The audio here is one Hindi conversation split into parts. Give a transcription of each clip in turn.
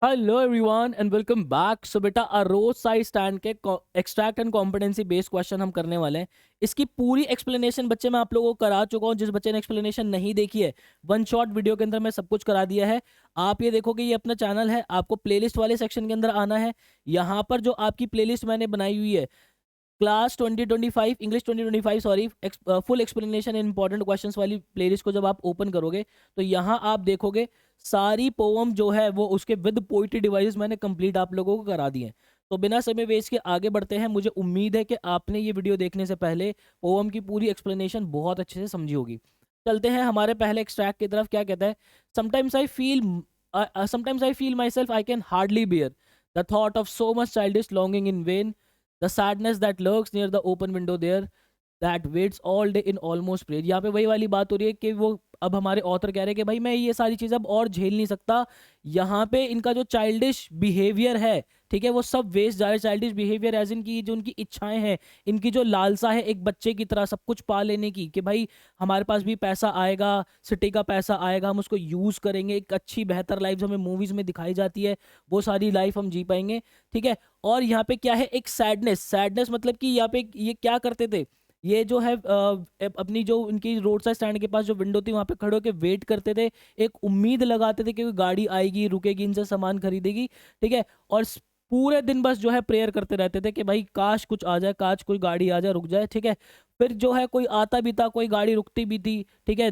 Hello everyone and welcome back. So बेटा रोज साइड स्टैंड के extract and competency based question हम करने वाले हैं। इसकी पूरी एक्सप्लेनेशन बच्चे मैं आप लोगों को करा चुका हूँ। जिस बच्चे ने एक्सप्लेनेशन नहीं देखी है, वन शॉट वीडियो के अंदर मैं सब कुछ करा दिया है। आप ये देखो कि ये अपना चैनल है, आपको प्लेलिस्ट वाले सेक्शन के अंदर आना है। यहाँ पर जो आपकी प्लेलिस्ट मैंने बनाई हुई है, class 2025 English 2025 sorry, full explanation important questions वाली प्लेलिस्ट को जब आप ओपन करोगे तो यहाँ आप देखोगे सारी पोअम जो है वो उसके विद पोइट्री डिवाइस मैंने कंप्लीट आप लोगों को करा दिए हैं। तो बिना समय वेस्ट के आगे बढ़ते हैं। मुझे उम्मीद है कि आपने ये वीडियो देखने से पहले पोअम की पूरी एक्सप्लेनेशन बहुत अच्छे से समझी होगी। चलते हैं हमारे पहले एक्सट्रैक्ट की तरफ। क्या कहता है? Sometimes I feel my self I can hardly bear the thought of so much childish longing in when, the sadness that lurks near the open window there that waits all day in almost prayer। यहाँ पे वही वाली बात हो रही है कि वो अब हमारे ऑथर कह रहे हैं कि भाई मैं ये सारी चीज़ अब और झेल नहीं सकता। यहाँ पे इनका जो चाइल्डिश बिहेवियर है, ठीक है, वो सब वेस्ट जा रहे। चाइल्डिश बिहेवियर एज इनकी जो उनकी इच्छाएं हैं, इनकी जो लालसा है एक बच्चे की तरह सब कुछ पा लेने की, कि भाई हमारे पास भी पैसा आएगा, सिटी का पैसा आएगा, हम उसको यूज़ करेंगे, एक अच्छी बेहतर लाइफ हमें मूवीज़ में दिखाई जाती है, वो सारी लाइफ हम जी पाएंगे। ठीक है। और यहाँ पे क्या है? एक सैडनेस। सैडनेस मतलब कि यहाँ पे ये क्या करते थे, ये जो है अपनी जो उनकी रोड साइड स्टैंड के पास जो विंडो थी वहां पे खड़े होकर वेट करते थे, एक उम्मीद लगाते थे कि कोई गाड़ी आएगी, रुकेगी, इनसे सामान खरीदेगी। ठीक है। और पूरे दिन बस जो है प्रेयर करते रहते थे कि भाई काश कुछ आ जाए, काश कोई गाड़ी आ जाए, रुक जाए। ठीक है। फिर जो है कोई आता भी था, कोई गाड़ी रुकती भी थी। ठीक है।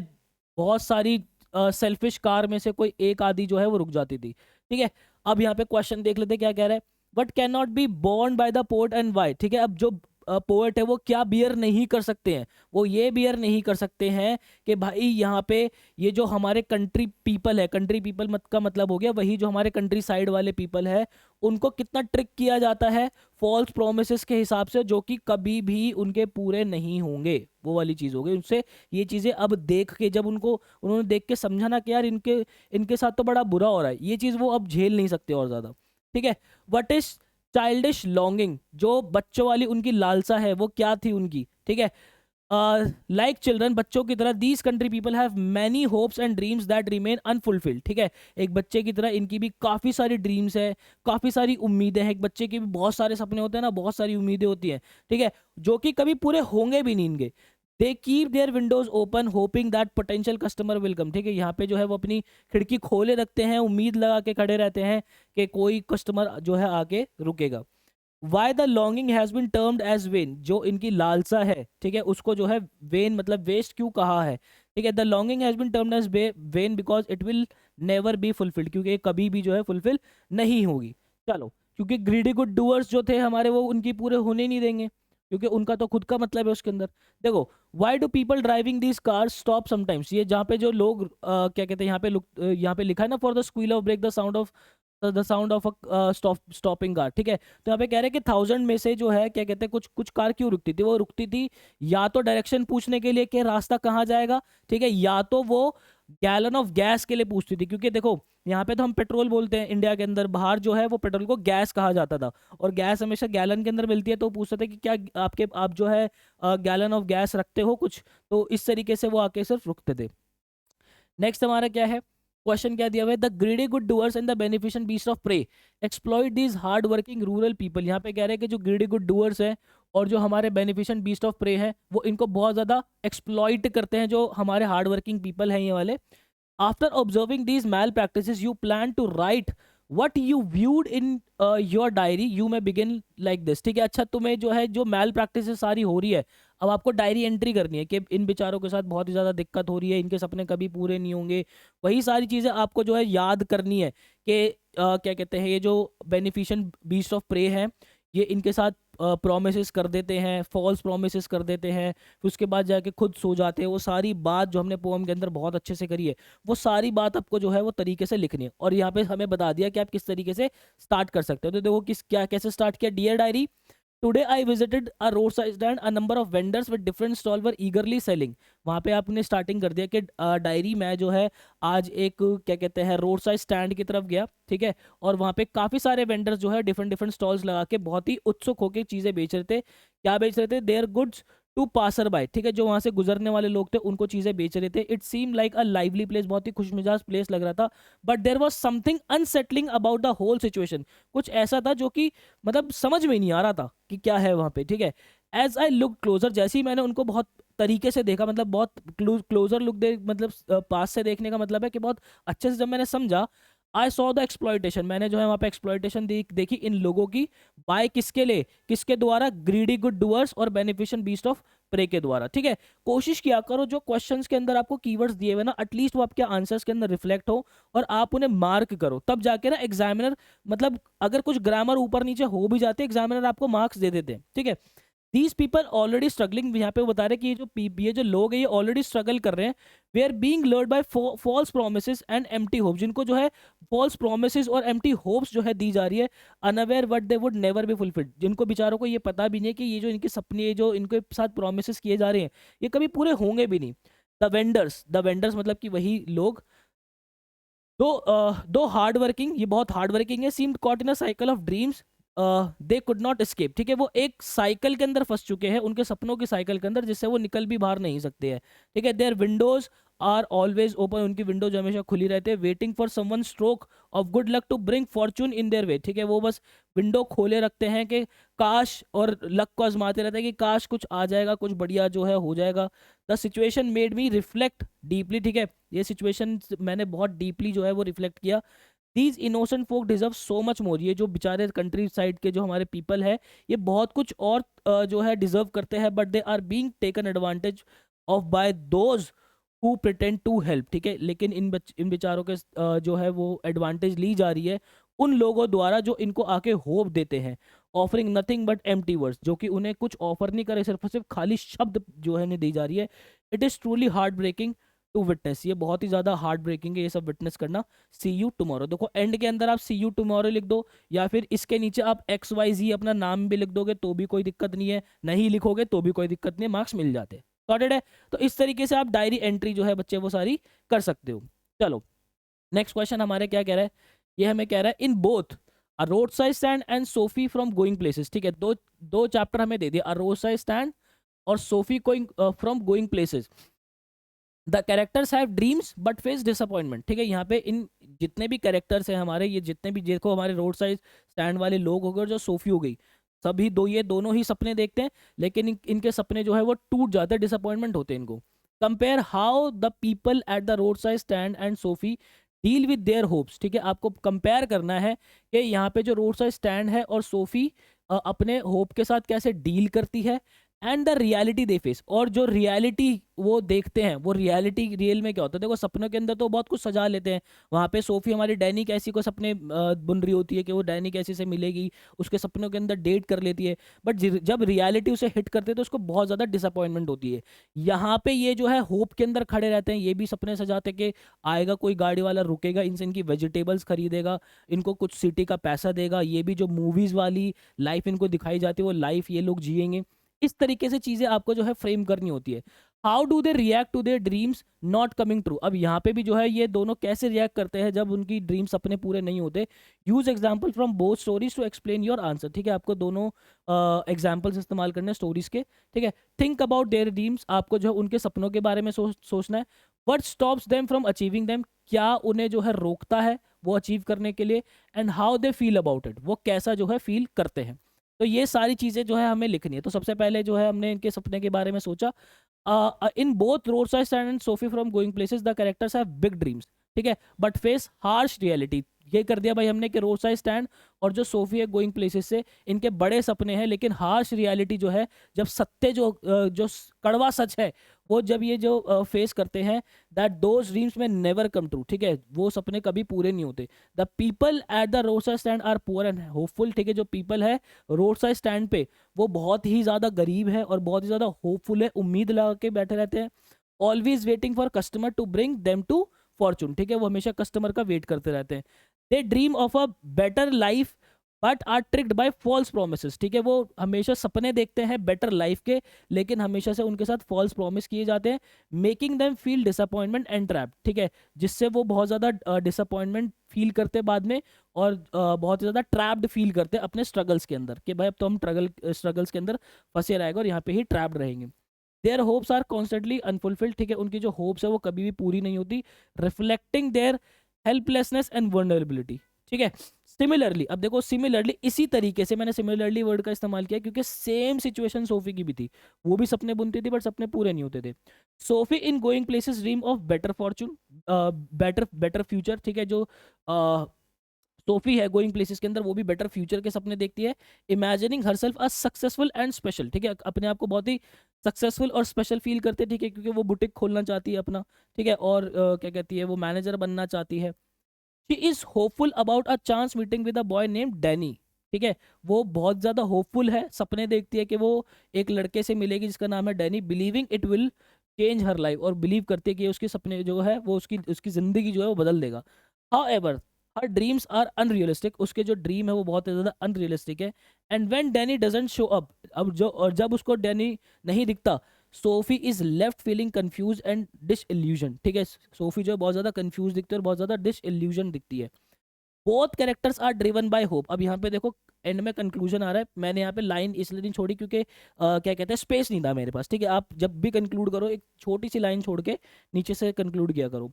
बहुत सारी सेल्फिश कार में से कोई एक आधी जो है वो रुक जाती थी। ठीक है। अब यहाँ पे क्वेश्चन देख लेते क्या कह रहा है। But can not be borne by the port and why. ठीक है। अब जो पोएट है वो क्या बियर नहीं कर सकते हैं? वो ये बियर नहीं कर सकते हैं कि भाई यहाँ पे ये जो हमारे कंट्री पीपल है, कंट्री पीपल मत का मतलब हो गया वही जो हमारे कंट्री साइड वाले पीपल है, उनको कितना ट्रिक किया जाता है फॉल्स प्रोमिसेस के हिसाब से, जो कि कभी भी उनके पूरे नहीं होंगे। वो वाली चीज हो गई उनसे। ये चीजें अब देख के जब उनको उन्होंने देख के समझा ना कि यार इनके इनके साथ तो बड़ा बुरा हो रहा है, ये चीज वो अब झेल नहीं सकते और ज्यादा। ठीक है। वट इज चाइल्डिश लॉन्गिंग, जो बच्चों वाली उनकी लालसा है वो क्या थी उनकी? ठीक है। लाइक चिल्ड्रन, बच्चों की तरह these country people have many hopes and dreams that remain unfulfilled. ठीक है। एक बच्चे की तरह इनकी भी काफ़ी सारी ड्रीम्स है, काफ़ी सारी उम्मीदें हैं। एक बच्चे की भी बहुत सारे सपने होते हैं ना, बहुत सारी उम्मीदें होती हैं। ठीक है। जो कि कभी पूरे होंगे भी नहीं इनके। They keep their Windows open hoping that potential customer will come. ठीक है। यहाँ पे जो है वो अपनी खिड़की खोले रखते हैं, उम्मीद लगा के खड़े रहते हैं कि कोई कस्टमर जो है आके रुकेगा। Why the longing has been termed as vain, जो इनकी लालसा है, ठीक है, उसको जो है वेन मतलब वेस्ट क्यों कहा है? ठीक है। The longing has been termed as vain because it will never be fulfilled, क्योंकि ये कभी भी जो है फुलफिल नहीं होगी। चलो, क्योंकि ग्रीडी गुड डूअर्स जो थे हमारे वो उनकी पूरे होने नहीं देंगे, क्योंकि उनका तो खुद का मतलब है उसके अंदर। देखो, why do people driving these cars stop sometimes, ये जहाँ पे जो लोग क्या कहते हैं यहाँ पे यहाँ पे लिखा है ना, for the squeal of brake the sound of a stopping car. ठीक है। तो यहाँ पे कह रहे हैं कि 1000 में से जो है क्या कहते हैं कुछ कुछ कार क्यों रुकती थी? वो रुकती थी या तो डायरेक्शन पूछने के लिए कि रास्ता कहाँ जाएगा, ठीक है, या तो वो गैलन ऑफ गैस के लिए पूछती थी। क्योंकि देखो, यहाँ पे तो हम पेट्रोल बोलते हैं इंडिया के अंदर, बाहर जो है वो पेट्रोल को गैस कहा जाता था, और गैस हमेशा गैलन के अंदर मिलती है। तो वो पूछते थे कि क्या आप जो है गैलन ऑफ गैस रखते हो कुछ? तो इस तरीके से वो आके सिर्फ रुकते थे। नेक्स्ट हमारा क्या है? क्वेश्चन क्या दिया हुआ है? The greedy good doers and the beneficent beast of prey exploit these hard working rural people. यहाँ पे कह रहे हैं कि जो ग्रीडी गुड डूअर्स है और जो हमारे बेनिफिशिएंट बीस्ट ऑफ प्रे है, वो इनको बहुत ज़्यादा एक्सप्लॉइट करते हैं, जो हमारे हार्ड वर्किंग पीपल हैं ये वाले। After observing these malpractices you plan to write what you viewed in your diary, you may begin like this. ठीक है। अच्छा, तुम्हें जो है जो मैल प्रैक्टिसेस सारी हो रही है, अब आपको डायरी एंट्री करनी है कि इन बेचारों के साथ बहुत ही ज़्यादा दिक्कत हो रही है, इनके सपने कभी पूरे नहीं होंगे। वही सारी चीज़ें आपको जो है याद करनी है कि क्या कहते हैं, ये जो बेनिफिशिएंट बीस्ट ऑफ प्रे है, ये इनके साथ प्रोमिसेस कर देते हैं, फॉल्स प्रोमिसेस कर देते हैं, फिर उसके बाद जाके खुद सो जाते हैं। वो सारी बात जो हमने पोएम के अंदर बहुत अच्छे से करी है, वो सारी बात आपको जो है वो तरीके से लिखनी है। और यहाँ पे हमें बता दिया कि आप किस तरीके से स्टार्ट कर सकते हो। तो देखो किस क्या कैसे स्टार्ट किया। Dear diary, today I visited a road side stand, a number of vendors with different stall were eagerly selling. वहाँ पे आपने स्टार्टिंग कर दिया कि डायरी मैं जो है आज एक क्या कहते हैं रोड साइड स्टैंड की तरफ गया। ठीक है। और वहाँ पे काफ़ी सारे वेंडर्स जो है डिफरेंट डिफरेंट स्टॉल्स लगा के बहुत ही उत्सुक होकर चीज़ें बेच रहे थे। क्या बेच रहे थे? Their goods to passer by, ठीक है, जो वहां से गुजरने वाले लोग थे उनको चीजें बेच रहे थे। It seem like a lively place, बहुत ही खुशमिजाज प्लेस लग रहा था। But there was something unsettling about the whole situation, कुछ ऐसा था जो कि मतलब समझ में ही नहीं आ रहा था कि क्या है वहां पे, ठीक है। एज आई लुक क्लोजर, जैसे ही मैंने उनको बहुत तरीके से देखा, मतलब बहुत क्लोजर लुक दे, मतलब पास से देखने का मतलब है कि बहुत अच्छे से जब मैंने समझा, आई सॉ द एक्सप्लॉयटेशन, मैंने जो है वहां पे एक्सप्लॉयटेशन देखी इन लोगों की। बाय किसके लिए, किसके द्वारा, ग्रीडी गुड डूअर्स और बेनिफिशियल बीस्ट ऑफ प्रे के द्वारा, ठीक है। कोशिश किया करो जो क्वेश्चंस के अंदर आपको कीवर्ड्स दिए हुए ना, एटलीस्ट वो आपके आंसर्स के अंदर रिफ्लेक्ट हो और आप उन्हें मार्क करो, तब जाके ना एग्जामिनर, मतलब अगर कुछ ग्रामर ऊपर नीचे हो भी जाते, एग्जामिनर आपको मार्क्स दे देते हैं, ठीक है। दीज पीपल ऑलरेडी स्ट्रगलिंग, यहाँ पे वो बता रहे हैं कि ये जो लोग हैं ये ऑलरेडी स्ट्रगल कर रहे हैं। They are being lured by false promises and empty hopes, जिनको जो है फॉल्स प्रोमिसेस और एम्प्टी होप्स जो है दी जा रही है, unaware what they would never be fulfilled, जिनको बेचारों को ये पता भी नहीं है कि ये जो इनके सपने, जो इनके साथ प्रोमिसेस किए जा रहे हैं, ये कभी पूरे होंगे भी नहीं। द वेंडर्स मतलब कि वही लोग, दो हार्ड वर्किंग, ये बहुत हार्ड वर्किंग है, seemed caught in a cycle of dreams, they could not escape, ठीक है, वो एक साइकिल के अंदर फंस चुके हैं, उनके सपनों की साइकिल के अंदर, जिससे वो निकल भी बाहर नहीं सकते हैं, ठीक है। Their windows are always open, उनकी विंडो जो हमेशा खुली रहती है, waiting for someone stroke of good luck to bring fortune in their way, ठीक है, वो बस विंडो खोले रखते हैं कि काश, और लक को आजमाते रहते हैं कि काश कुछ आ जाएगा, कुछ बढ़िया जो है हो जाएगा। The situation made me reflect deeply, ठीक है, ये सिचुएशन मैंने बहुत डीपली जो है वो रिफ्लेक्ट किया। These innocent folk deserve so much more, ये जो बेचारे कंट्री साइड के जो हमारे पीपल है, ये बहुत कुछ और जो है डिजर्व करते हैं, but they are being taken advantage of by those who pretend to help, ठीक है, लेकिन इन बेचारों के जो है वो एडवांटेज ली जा रही है उन लोगों द्वारा जो इनको आके होप देते हैं, offering nothing but empty words, जो कि उन्हें कुछ ऑफर नहीं करे, सिर्फ और सिर्फ खाली शब्द जो है इन्हें दी जा रही है। It is truly heart breaking to witness, ये बहुत ही ज्यादा हार्ट ब्रेकिंग है ये सब विटनेस करना। सी यू टुमारो, देखो एंड के अंदर आप सी यू टुमारो लिख दो, या फिर इसके नीचे आप एक्स वाई जी अपना नाम भी लिख दोगे तो भी कोई दिक्कत नहीं है, नहीं लिखोगे तो भी कोई दिक्कत नहीं है, मार्क्स मिल जाते, सॉर्टेड है। तो इस तरीके से आप डायरी एंट्री जो है बच्चे वो सारी कर सकते हो। चलो नेक्स्ट क्वेश्चन हमारे क्या कह रहा है, ये हमें कह रहा है in both a road side stand and Sophie from going places, ठीक है, दो दो चैप्टर हमें दे दिया, अ रोड साइड स्टैंड और Sophie going from going places. The characters have dreams but face disappointment, ठीक है, यहाँ पे इन जितने भी कैरेक्टर्स हैं हमारे, ये जितने भी देखो हमारे रोड साइड स्टैंड वाले लोग हो गए और जो सोफी हो गई, सभी दो ये दोनों ही सपने देखते हैं, लेकिन इनके सपने जो है वो टूट जाते हैं, डिसअपॉइंटमेंट होते हैं इनको। Compare how the people at the road side stand and Sophie deal with their hopes, ठीक है, आपको कंपेयर करना है कि यहाँ पे जो रोड साइड स्टैंड है और सोफी अपने होप के साथ कैसे डील करती है, and the reality they face, और जो रियलिटी वो देखते हैं, वो रियलिटी रियल में क्या होता है। देखो सपनों के अंदर तो बहुत कुछ सजा लेते हैं, वहां पे सोफी हमारी डैनी कैसी को सपने बुन रही होती है कि वो डैनी कैसी से मिलेगी, उसके सपनों के अंदर डेट कर लेती है, बट जब रियलिटी उसे हिट करते हैं तो उसको बहुत ज़्यादा डिसअपॉइंटमेंट होती है। यहाँ पे ये जो है होप के अंदर खड़े रहते हैं, ये भी सपने सजाते कि आएगा कोई गाड़ी वाला, रुकेगा इनसे, इनकी वेजिटेबल्स खरीदेगा, इनको कुछ सिटी का पैसा देगा, ये भी जो मूवीज़ वाली लाइफ इनको दिखाई जाती है वो लाइफ ये लोग जिएंगे। इस तरीके से चीजें आपको जो है फ्रेम करनी होती है। How do they react to their dreams not coming true, अब यहाँ पे भी जो है ये दोनों कैसे रिएक्ट करते हैं जब उनकी ड्रीम्स अपने पूरे नहीं होते। Use example from both stories to explain your answer, ठीक है, आपको दोनों एग्जाम्पल्स इस्तेमाल करने हैं स्टोरीज के, ठीक है। थिंक अबाउट देयर ड्रीम्स, आपको जो है उनके सपनों के बारे में सोचना है। What stops them from achieving them, क्या उन्हें जो है रोकता है वो अचीव करने के लिए, and how they feel about it, वो कैसा जो है फील करते हैं। तो ये सारी चीज़ें जो है हमें लिखनी है। तो सबसे पहले जो है हमने इनके सपने के बारे में सोचा, in both road side stand and Sophie from going places the characters have big dreams, ठीक है, बट फेस हार्श रियलिटी। ये कर दिया भाई हमने कि रोड साइड स्टैंड और जो सोफी है गोइंग प्लेसेस से इनके बड़े सपने हैं, लेकिन हार्श रियलिटी जो है, जब सत्य जो कड़वा सच है वो जब ये जो फेस करते हैं, that those dreams may never come true, ठीक है, वो सपने कभी पूरे नहीं होते। The people at the road side stand are poor and hopeful, ठीक है, जो पीपल है रोड साइड स्टैंड पे वो बहुत ही ज़्यादा गरीब है और बहुत ही ज़्यादा होपफुल है, उम्मीद लगा के बैठे रहते हैं। Always waiting for customer to bring them to fortune, ठीक है, वो हमेशा कस्टमर का वेट करते रहते हैं। They dream of a better life but are tricked by false promise, ठीक है, वो हमेशा सपने देखते हैं बेटर लाइफ के, लेकिन हमेशा से उनके साथ फॉल्स प्रॉमिस किए जाते हैं। Making them feel disappointment and trap, ठीक है, जिससे वो बहुत ज़्यादा डिसअपॉइंटमेंट फील करते हैं बाद में, और बहुत ज़्यादा ट्रैप्ड फील करते हैं अपने स्ट्रगल्स के अंदर कि भाई अब तो हम स्ट्रगल्स के अंदर फंसे रहेंगे और यहाँ पे ही ट्रैप्ड रहेंगे। Their hopes are constantly unfulfilled, ठीक है, उनकी जो होप्स है वो कभी भी पूरी नहीं होती, reflecting their helplessness and vulnerability, ठीक है। सिमिलरली, अब देखो सिमिलरली इसी तरीके से मैंने सिमिलरली वर्ड का इस्तेमाल किया क्योंकि सेम सिचुएशन सोफी की भी थी, वो भी सपने बुनती थी बट सपने पूरे नहीं होते थे। Sophie in going places dream of better Fortune, better better future, ठीक है, जो सोफी है गोइंग प्लेसेस के अंदर वो भी बेटर फ्यूचर के सपने देखती है। Imagining herself a successful and special, ठीक है, अपने आप को बहुत ही सक्सेसफुल और स्पेशल फील करते हैं, ठीक है, क्योंकि वो बुटीक खोलना चाहती है अपना, ठीक है, और क्या कहती है, वो मैनेजर बनना चाहती है। She is hopeful about a chance meeting with a boy name Danny, ठीक है, वो बहुत ज्यादा होपफुल है, सपने देखती है कि वो एक लड़के से मिलेगी जिसका नाम है Danny, believing it will change her life, और बिलीव करती है कि उसके सपने जो है वो उसकी उसकी जिंदगी जो है वो बदल देगा। However her dreams are unrealistic, उसके जो ड्रीम है वो बहुत ज्यादा अनरियलिस्टिक है। And when Danny doesn't show up, अब जो और जब उसको डैनी नहीं दिखता, Sophie is left feeling confuse and disillusion, ठीक है, सोफी जो है बहुत ज्यादा कंफ्यूज दिखती है और बहुत ज्यादा डिस इल्यूजन दिखती है। Both characters are driven by hope, अब यहाँ पे देखो एंड में कंक्लूजन आ रहा है, मैंने यहाँ पे लाइन इसलिए नहीं छोड़ी क्योंकि क्या कहते हैं स्पेस नहीं था मेरे पास, ठीक है, आप जब भी कंक्लूड करो एक छोटी सी लाइन छोड़ के नीचे से कंक्लूड किया करो।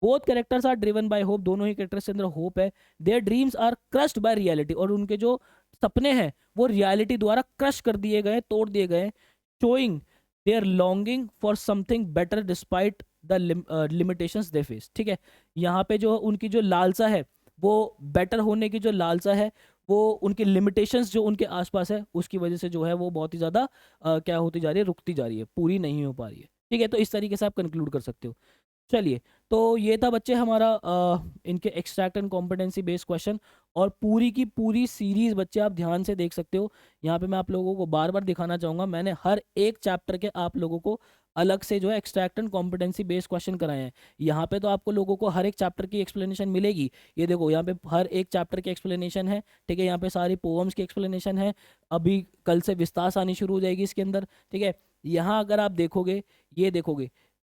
Both characters are driven by hope, दोनों ही कैरेक्टर्स के अंदर होप है। Their dreams are crushed by reality, और उनके जो सपने हैं वो रियलिटी द्वारा क्रश कर दिए गए, तोड़ दिए गए। Showing there longing for something better despite the limitations they face, ठीक है, यहाँ पे जो उनकी जो लालसा है, वो बेटर होने की जो लालसा है, वो उनकी लिमिटेशंस जो उनके आसपास है उसकी वजह से जो है वो बहुत ही ज़्यादा क्या होती जा रही है, रुकती जा रही है, पूरी नहीं हो पा रही है, ठीक है, तो इस तरीके से आप कंक्लूड कर सकते हो। चलिए, तो ये था बच्चे हमारा इनके extract and competency based question, और पूरी की पूरी सीरीज बच्चे आप ध्यान से देख सकते हो। यहाँ पे मैं आप लोगों को बार बार दिखाना चाहूँगा, मैंने हर एक चैप्टर के आप लोगों को अलग से जो है extract and competency based question कराए हैं। यहाँ पे तो आपको लोगों को हर एक चैप्टर की एक्सप्लेनेशन मिलेगी, ये देखो यहाँ पे हर एक चैप्टर की एक्सप्लेनेशन है, ठीक है, यहाँ पे सारी पोएम्स की एक्सप्लेनेशन है, अभी कल से विस्तार आनी शुरू हो जाएगी इसके अंदर, ठीक है। यहाँ अगर आप देखोगे, ये देखोगे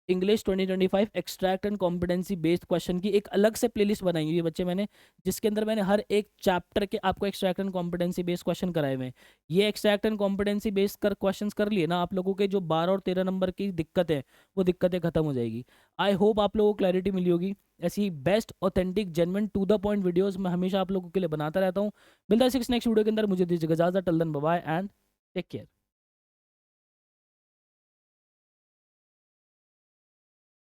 English 2025 extract and competency based question की एक अलग से प्लेलिस्ट बनाई हुई है बच्चे मैंने, जिसके अंदर मैंने हर एक चैप्टर के आपको extract and competency based question कराए हुए हैं। ये एक्सट्रैक्ट एंड कॉम्पिटेंसी बेस्ड कर क्वेश्चन कर लिए ना, आप लोगों के जो 12 और 13 नंबर की दिक्कत है वो दिक्कतें खत्म हो जाएगी। आई होप आप लोगों को क्लैरिटी मिली होगी। ऐसी best authentic genuine to the point videos मैं हमेशा आप लोगों के लिए बनाता रहता हूँ। मिलता है नेक्स्ट वीडियो के अंदर, मुझे दीजिएगा इजाजत, till then bye bye and take care.